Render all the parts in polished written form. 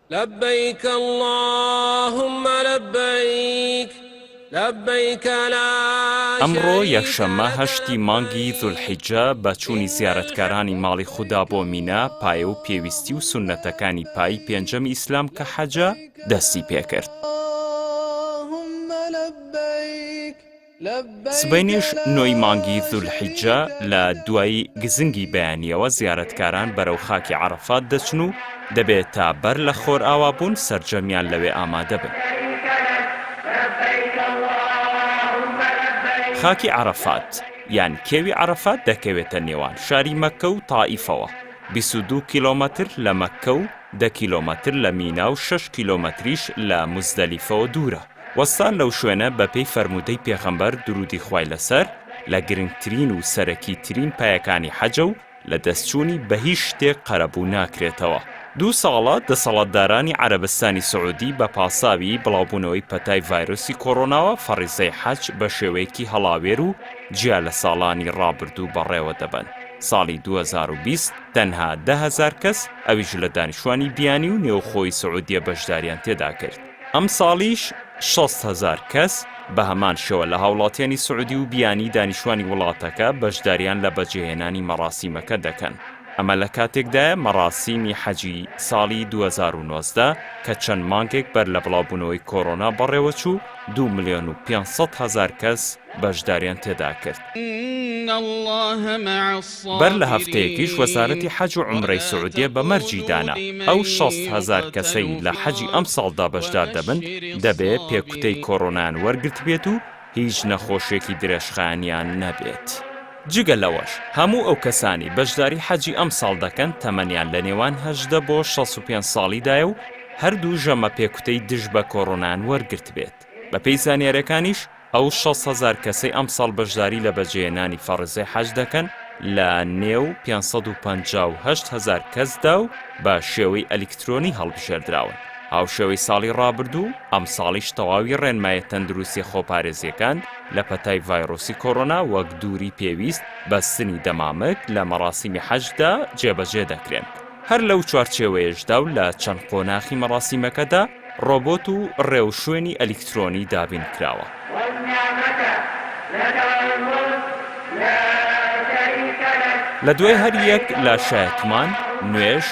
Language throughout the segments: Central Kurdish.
لبيك اللهم لبيك لبيك لا ئەمڕۆ شريك یەکشەممە لك هەشتی مانگی زولحیجە بە چوونی زیارەتکارانی ماڵی خودا بۆ مینا پایە و پێویستی و سونەتەکانی پایی پێنجەمی ئیسلام کە حەجە دەستی پێکرد. سبەینێش نۆی مانگی زولحیجە لە دوایی گزنگی بەیانیەوە زیارەتکاران بەرەو خاکی عەرەفات دەچن و دەبێت تا بەر لە خۆر ئاوابوون سەرجەمیان لەوێ ئامادە بن. خاکی عەرەفات یان کێوی عەرەفات دەکەوێتە نێوان شاری مەککە و تائیفەوە. 22 کیلۆمەتر لە مەککە و 10 کیلۆمەتر لە مینا و 6 کیلۆمەتریش لە موزدەلیفەوە دوورە. وەستان لەو شوێنە بەپێی فەرموودەی پێغەمبەر درودی خوای لەسەر لە گرنگترین و سەرەکی ترین پایەکانی حەجە و لە دەستچوونی بە هیچ شتێک قەرەبوو ناکرێتەوە. 2 ساڵە دەسەڵاتدارانی عەرەبستانی سەعودی بە پاساوی بڵاوبوونەوەی پەتای ڤایرۆسی کۆڕۆناوە فەڕیزەی حەج بە شێوەیەکی هەڵاوێر و جیا لە ساڵانی ڕابردوو بەڕێوە دەبن. ساڵی 2020 تەنها 10,000 کەس ئەویش لە دانیشتوانی بیانی و نێوخۆی سەعودیە بەشداریان تێدا کرد. ئەم ساڵیش 60,000 کەس بە هەمان شێوە لە هاوڵاتیانی سەعودی و بیانی دانیشتوانی وڵاتەکە بەشداریان لە بەجێهێنانی مەراسیمەکە دەکەن. ئەمە لە کاتێکدایە مەراسیمی حەجی ساڵی 2019 کە چەند مانگێک بەر لە بڵاوبوونەوەی کۆڕۆنا بەڕێوە چوو 2,500,000 کەس بەشداریان تێدا کرد. بەر لە هەفتەیەکیش وەزارەتی حەج و عومرەی سەعودیە بە مەرجی دانا ئەو 60,000 کەسەی لە حەجی ئەم ساڵدا بەشدار دەبن دەبێت پێکوتەی کۆڕۆنایان وەرگرت بێت و هیچ نەخۆشیێکی درێژخایەنیان نەبێت. جگە لەوەش هەموو ئەو کەسانی بەشداری حەجی ئەم ساڵ دەکەن تەمەنیان لە نێوان 18 بۆ 65 ساڵیدایە و هەردوو ژەمە پێکوتەی دژ بە کۆڕۆنایان وەرگرت بێت. بە پێی زانیاریەکانیش ئەو 60,000 کەسەی ئەم ساڵ بەشداری لە بەجێهێنانی فەڕیزەی حەج دەکەن لە نێو 558,000 کەسدا و بە شێوەی ئەلکترۆنی هەڵبژێردراون. هاوشێوەی ساڵی ڕابردوو ئەم ساڵیش تەواوی ڕێنمایە تەندروستی خۆپارێزیەکان لە پەتای ڤایرۆسی کۆڕۆنا وەک دووری پێویست بە سنی دەمامک لە مەراسیمی حەجدا جێبەجێ دەکرێن. هەر لەو چوارچێوەیەشدا و لە چەند قۆناخی مەراسیمەکەدا ڕۆبۆت و ڕێوشوێنی ئەلکترۆنی دابین کراوە. لە دوای هەر یەک لە شایەتمان، نوێژ،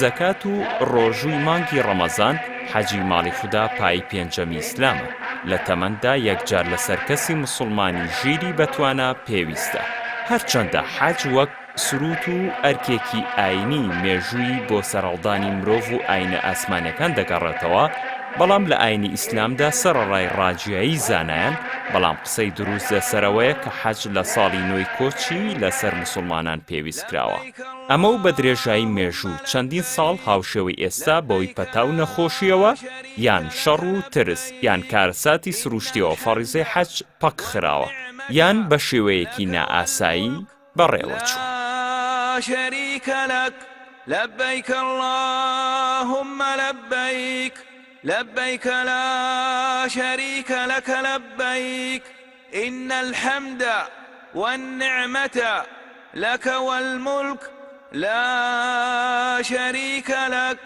زەکات و ڕۆژووی مانگی ڕەمەزان حەجی ماڵی خودا پایی پێنجەمی ئیسلامە. لە تەمەندا یەکجار لەسەر کەسی موسڵمانی ژیری بەتوانە پێویستە. هەرچەندە حەج وەک سروت و ئەرکێکی ئاینی مێژووی بۆ سەرهەڵدانی مرۆڤ و ئاینە ئاسمانیەکان دەگەڕێتەوە، بەڵام لە ئاینی ئیسلامدا سەرەڕای ڕاجیایی زانایان، بەڵام قسەی دروست لەسەرەوەیە کە حەج لە ساڵی نۆی کۆچی لەسەر موسڵمانان پێویست کراوە. ئەمە و بە درێژایی مێژوو چەندین ساڵ هاوشێوەی ئێستا بەوەی پەتاو نەخۆشیەوە یان شەڕ و ترس یان کارەساتی سروشتیەوە فەڕیزەی حەج پەک خراوە یان بە شێوەیەکی نائاسایی بەڕێوە چوو. شريك لك لبيك اللهم لبيك لبيك لا شريك لك لبيك إن الحمد والنعمة لك والملك لا شريك لك